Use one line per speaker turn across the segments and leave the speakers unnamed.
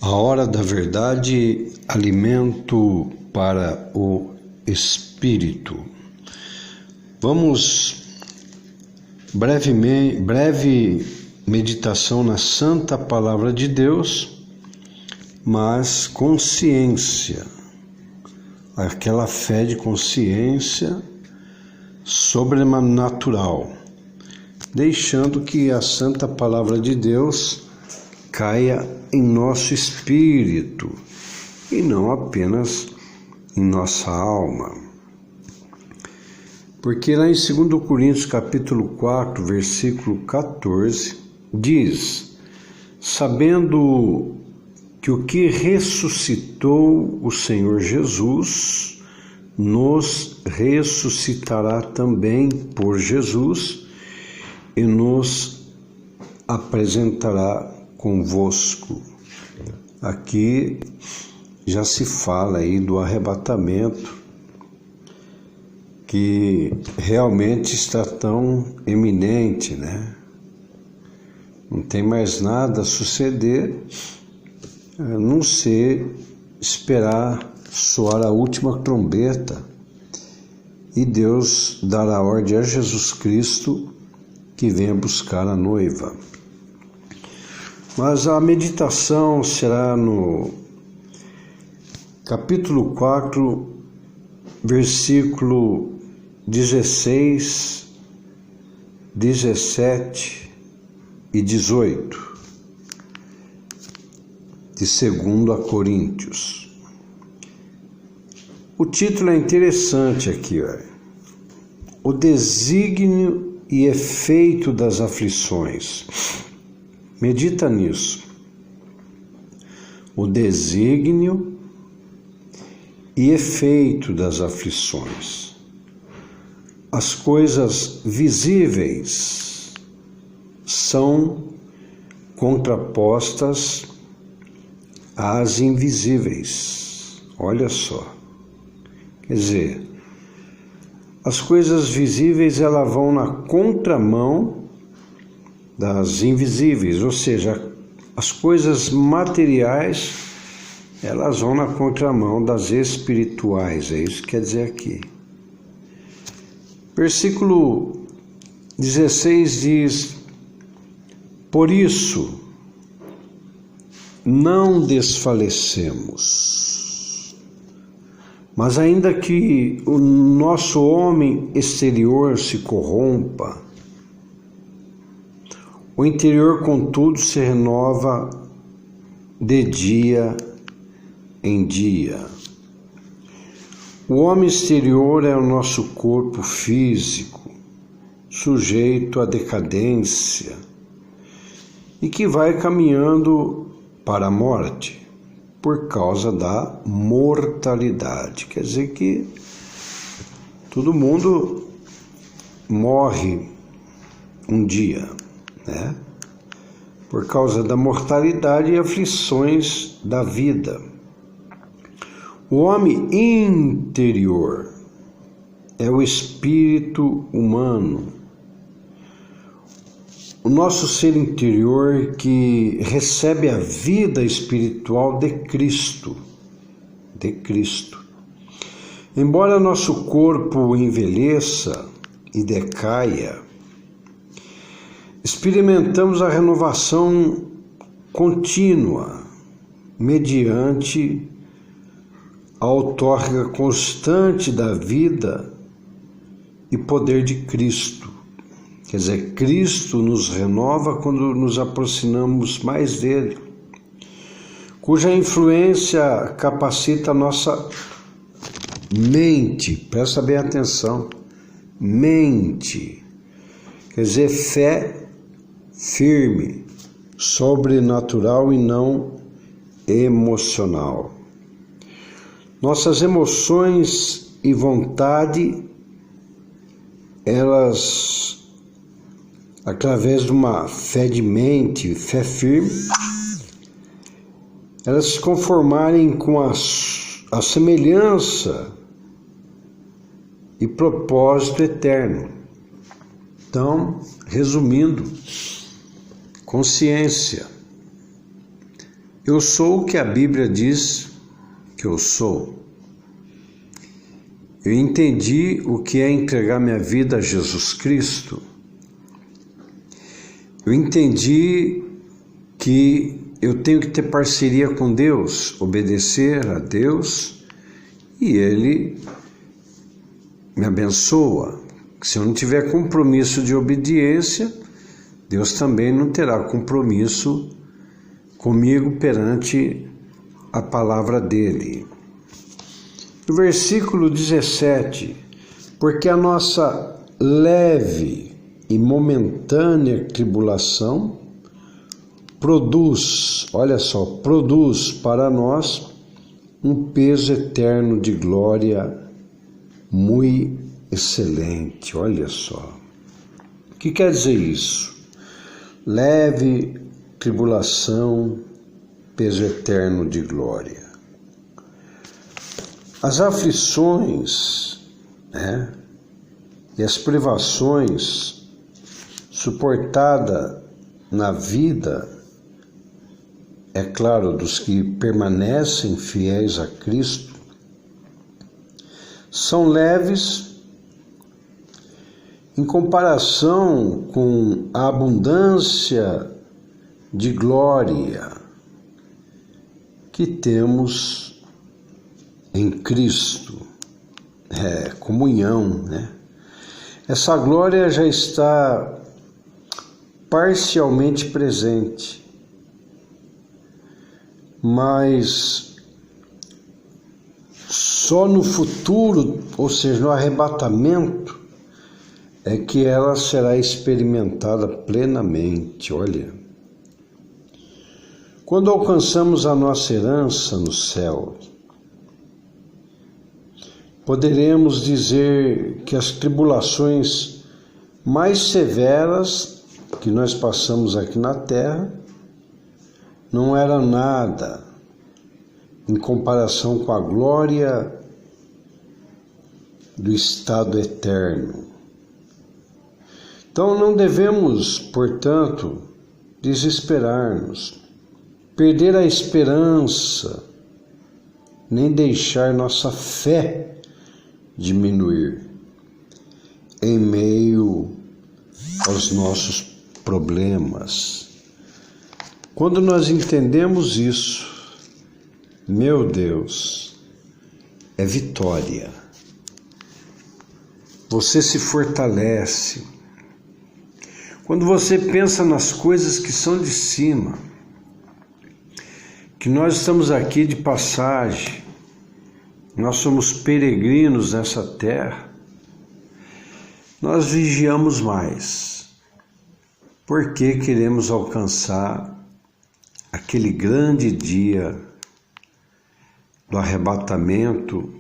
A hora da verdade, alimento para o espírito. Vamos breve meditação na Santa Palavra de Deus, mas consciência, aquela fé de consciência sobrenatural, deixando que a Santa Palavra de Deus caia em nosso espírito e não apenas em nossa alma. Porque lá em 2 Coríntios capítulo 4, versículo 14, diz: sabendo que o que ressuscitou o Senhor Jesus, nos ressuscitará também por Jesus e nos apresentará convosco. Aqui já se fala aí do arrebatamento, que realmente está tão eminente, né? Não tem mais nada a suceder, a não ser esperar soar a última trombeta e Deus dará ordem a Jesus Cristo que venha buscar a noiva. Mas a meditação será no capítulo 4, versículo 16, 17 e 18 de 2 Coríntios. O título é interessante aqui, olha. O desígnio e efeito das aflições. Medita nisso. O desígnio e efeito das aflições. As coisas visíveis são contrapostas às invisíveis. Olha só. Quer dizer, as coisas visíveis elas vão na contramão das invisíveis, ou seja, as coisas materiais elas vão na contramão das espirituais, é isso que quer dizer aqui. Versículo 16 diz: por isso não desfalecemos, mas ainda que o nosso homem exterior se corrompa, o interior, contudo, se renova de dia em dia. O homem exterior é o nosso corpo físico, sujeito à decadência e que vai caminhando para a morte por causa da mortalidade. Quer dizer que todo mundo morre um dia, né? Por causa da mortalidade e aflições da vida. O homem interior é o espírito humano, o nosso ser interior que recebe a vida espiritual de Cristo. Embora nosso corpo envelheça e decaia, experimentamos a renovação contínua mediante a outorga constante da vida e poder de Cristo. Quer dizer, Cristo nos renova quando nos aproximamos mais dele, cuja influência capacita a nossa mente. Presta bem atenção. Mente. Quer dizer, fé firme, sobrenatural e não emocional. Nossas emoções e vontade, elas, através de uma fé de mente, fé firme, elas se conformarem com a semelhança e propósito eterno. Então, resumindo, consciência, Eu sou o que a Bíblia diz que eu sou. Eu entendi o que é entregar minha vida a Jesus Cristo. Eu entendi que eu tenho que ter parceria com Deus, obedecer a Deus, e Ele me abençoa. Se eu não tiver compromisso de obediência, Deus também não terá compromisso comigo perante a palavra dele. No versículo 17, porque a nossa leve e momentânea tribulação produz, olha só, produz para nós um peso eterno de glória muito excelente. Olha só. O que quer dizer isso? Leve tribulação, peso eterno de glória. As aflições, e as privações suportadas na vida, é claro, dos que permanecem fiéis a Cristo, são leves em comparação com a abundância de glória que temos em Cristo. Comunhão, né? Essa glória já está parcialmente presente, mas só no futuro, ou seja, no arrebatamento, é que ela será experimentada plenamente. Olha, quando alcançamos a nossa herança no céu, poderemos dizer que as tribulações mais severas que nós passamos aqui na terra não eram nada em comparação com a glória do estado eterno. Então não devemos, portanto, desesperar-nos, perder a esperança, nem deixar nossa fé diminuir em meio aos nossos problemas. Quando nós entendemos isso, meu Deus, é vitória. Você se fortalece. Quando você pensa nas coisas que são de cima, que nós estamos aqui de passagem, nós somos peregrinos nessa terra, nós vigiamos mais, porque queremos alcançar aquele grande dia do arrebatamento,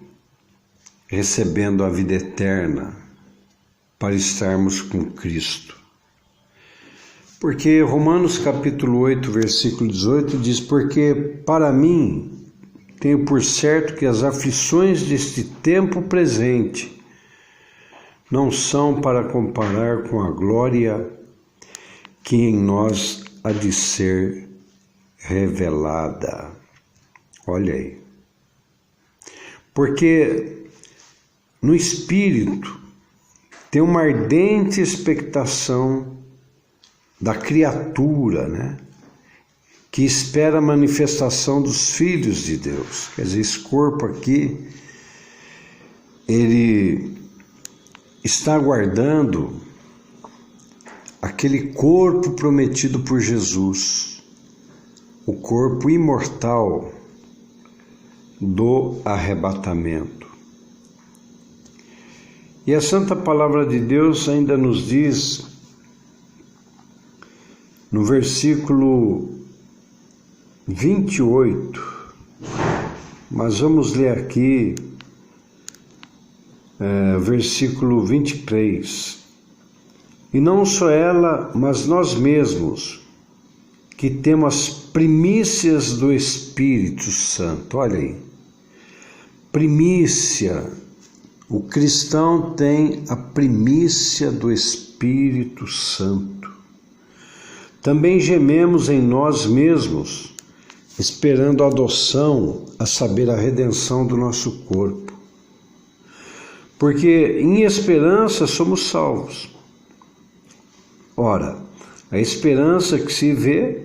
recebendo a vida eterna para estarmos com Cristo. Porque Romanos capítulo 8, versículo 18 diz: porque para mim tenho por certo que as aflições deste tempo presente não são para comparar com a glória que em nós há de ser revelada. Olha aí. Porque no Espírito tem uma ardente expectação da criatura, né? Que espera a manifestação dos filhos de Deus. Quer dizer, esse corpo aqui, ele está aguardando aquele corpo prometido por Jesus, o corpo imortal do arrebatamento. E a Santa Palavra de Deus ainda nos diz, no versículo 28, mas vamos ler aqui, versículo 23. E não só ela, mas nós mesmos, que temos as primícias do Espírito Santo. Olha aí, primícia. O cristão tem a primícia do Espírito Santo. Também gememos em nós mesmos, esperando a adoção, a saber, a redenção do nosso corpo. Porque em esperança somos salvos. Ora, a esperança que se vê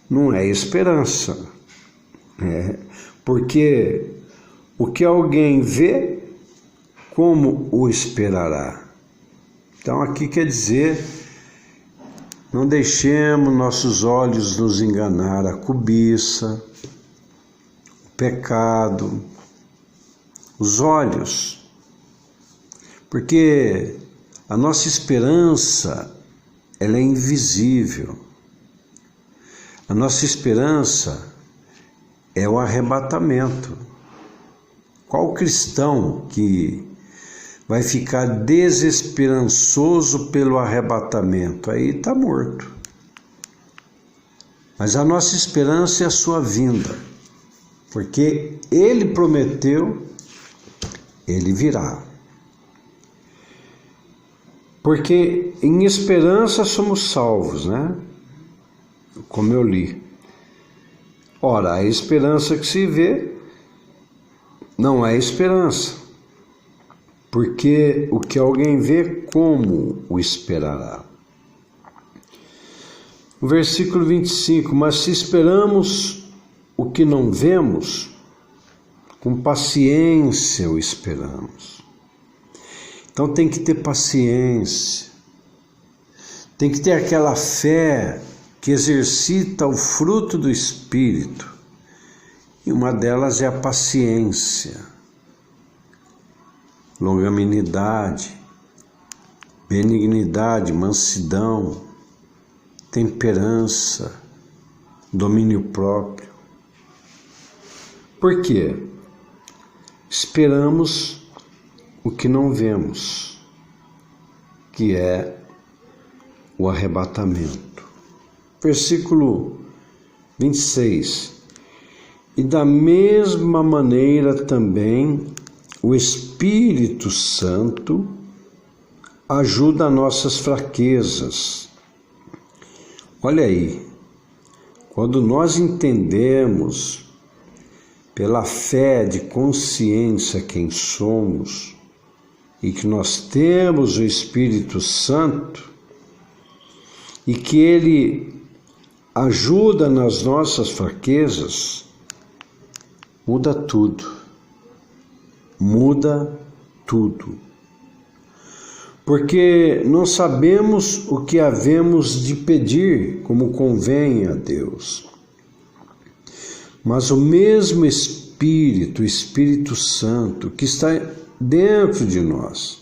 não é esperança. Porque o que alguém vê, como o esperará? Então aqui quer dizer, não deixemos nossos olhos nos enganar, a cobiça, o pecado, os olhos, porque a nossa esperança, ela é invisível. A nossa esperança é o arrebatamento. Qual cristão que vai ficar desesperançoso pelo arrebatamento? Aí está morto. Mas a nossa esperança é a sua vinda, porque Ele prometeu, Ele virá. Porque em esperança somos salvos, né? Como eu li. Ora, a esperança que se vê não é esperança, porque o que alguém vê, como o esperará? O versículo 25, mas se esperamos o que não vemos, com paciência o esperamos. Então tem que ter paciência, tem que ter aquela fé que exercita o fruto do Espírito, e uma delas é a paciência, longanimidade, benignidade, mansidão, temperança, domínio próprio. Por quê? Esperamos o que não vemos, que é o arrebatamento. Versículo 26. E da mesma maneira também o Espírito Santo ajuda nossas fraquezas. Olha aí, quando nós entendemos pela fé de consciência quem somos, e que nós temos o Espírito Santo, e que Ele ajuda nas nossas fraquezas, muda tudo. Muda tudo. Porque não sabemos o que havemos de pedir como convém a Deus. Mas o mesmo Espírito, o Espírito Santo, que está dentro de nós,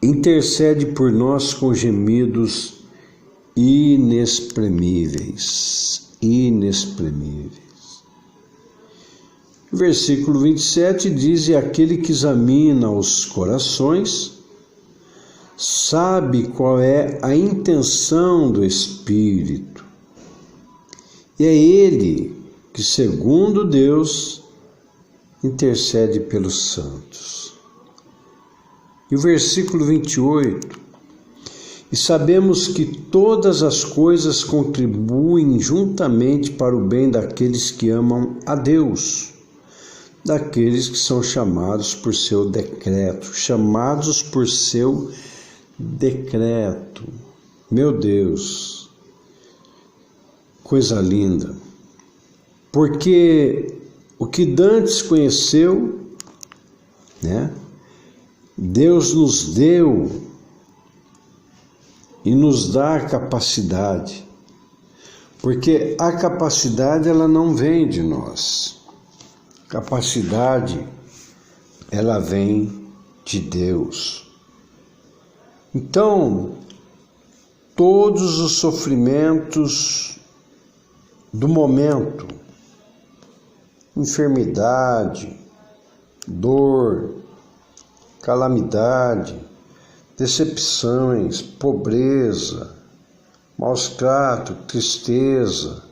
intercede por nós com gemidos inexprimíveis. O versículo 27 diz: e aquele que examina os corações sabe qual é a intenção do Espírito, e é Ele que, segundo Deus, intercede pelos santos. E o versículo 28, e sabemos que todas as coisas contribuem juntamente para o bem daqueles que amam a Deus, daqueles que são chamados por seu decreto, Meu Deus, coisa linda. Porque o que dantes conheceu, né? Deus nos deu e nos dá a capacidade, porque a capacidade ela não vem de nós. Capacidade ela vem de Deus. Então, todos os sofrimentos do momento, enfermidade, dor, calamidade, decepções, pobreza, maus tratos, tristeza,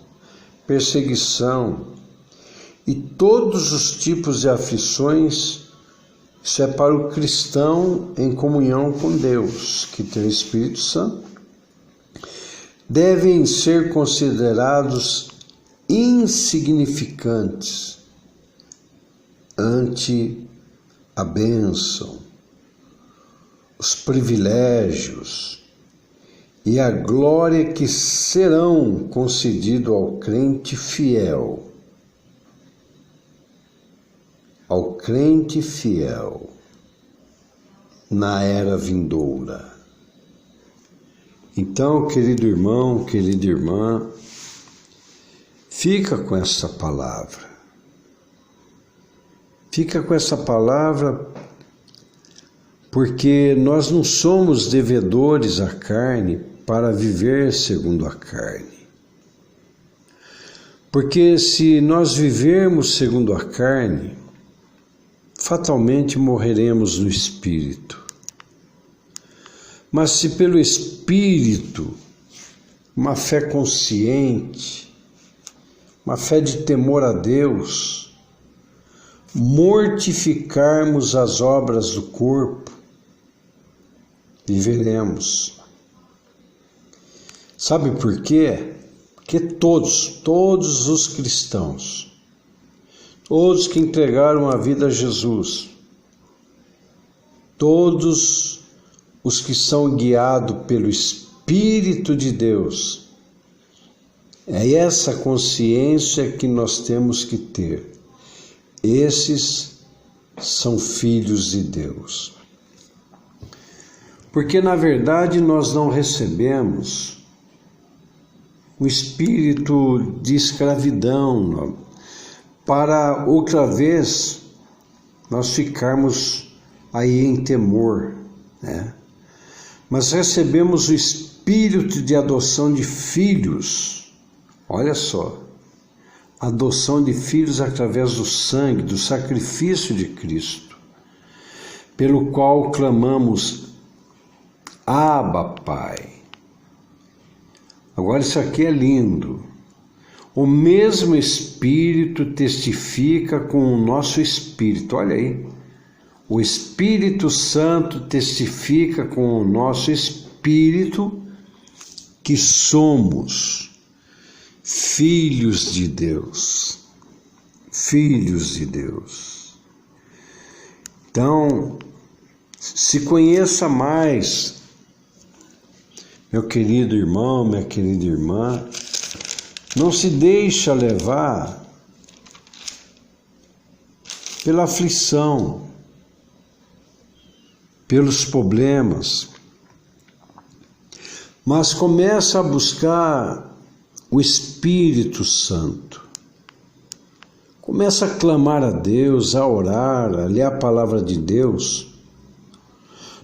perseguição e todos os tipos de aflições, isso é para o cristão em comunhão com Deus, que tem o Espírito Santo, devem ser considerados insignificantes ante a bênção, os privilégios e a glória que serão concedidos ao crente fiel. Ao crente fiel na era vindoura. Então, querido irmão, querida irmã, fica com essa palavra. Fica com essa palavra porque nós não somos devedores à carne para viver segundo a carne. Porque se nós vivermos segundo a carne, fatalmente morreremos no Espírito. Mas se pelo Espírito, uma fé consciente, uma fé de temor a Deus, mortificarmos as obras do corpo, viveremos. Sabe por quê? Porque todos os cristãos, todos que entregaram a vida a Jesus, todos os que são guiados pelo Espírito de Deus, é essa consciência que nós temos que ter. Esses são filhos de Deus. Porque, na verdade, nós não recebemos o espírito de escravidão para outra vez nós ficarmos aí em temor, né? Mas recebemos o espírito de adoção de filhos. Olha só, adoção de filhos através do sangue, do sacrifício de Cristo, pelo qual clamamos, Abba, Pai. Agora isso aqui é lindo. O mesmo Espírito testifica com o nosso espírito. Olha aí. O Espírito Santo testifica com o nosso espírito que somos filhos de Deus. Filhos de Deus. Então, se conheça mais, meu querido irmão, minha querida irmã. Não se deixa levar pela aflição, pelos problemas, mas começa a buscar o Espírito Santo. Começa a clamar a Deus, a orar, a ler a palavra de Deus,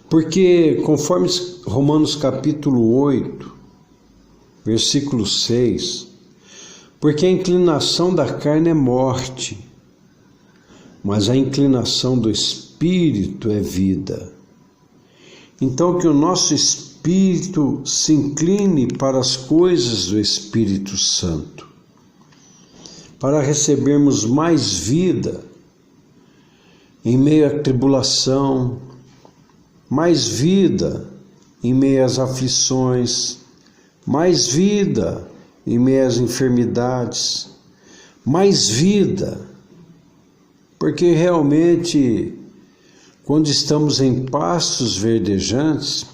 porque conforme Romanos capítulo 8, versículo 6, porque a inclinação da carne é morte, mas a inclinação do Espírito é vida. Então que o nosso espírito se incline para as coisas do Espírito Santo, para recebermos mais vida em meio à tribulação, mais vida em meio às aflições, mais vida em meio às enfermidades, mais vida, porque realmente, quando estamos em pastos verdejantes,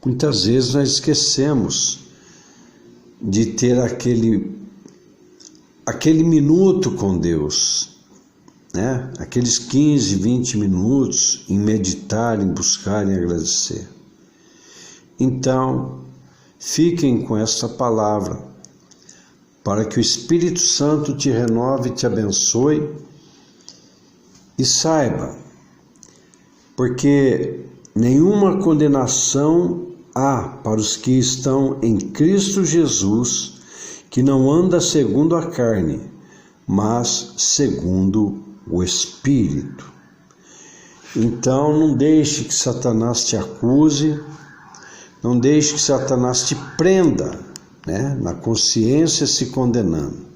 muitas vezes nós esquecemos de ter aquele minuto com Deus, né? Aqueles 15, 20 minutos em meditar, em buscar, em agradecer. Então, fiquem com esta palavra, para que o Espírito Santo te renove, te abençoe e saiba, porque nenhuma condenação há para os que estão em Cristo Jesus, que não anda segundo a carne, mas segundo o Espírito. Então não deixe que Satanás te acuse, não deixe que Satanás te prenda, né, na consciência se condenando,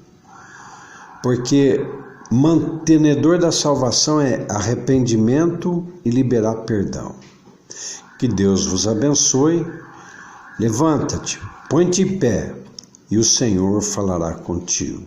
porque mantenedor da salvação é arrependimento e liberar perdão. Que Deus vos abençoe. Levanta-te, põe-te em pé, e o Senhor falará contigo.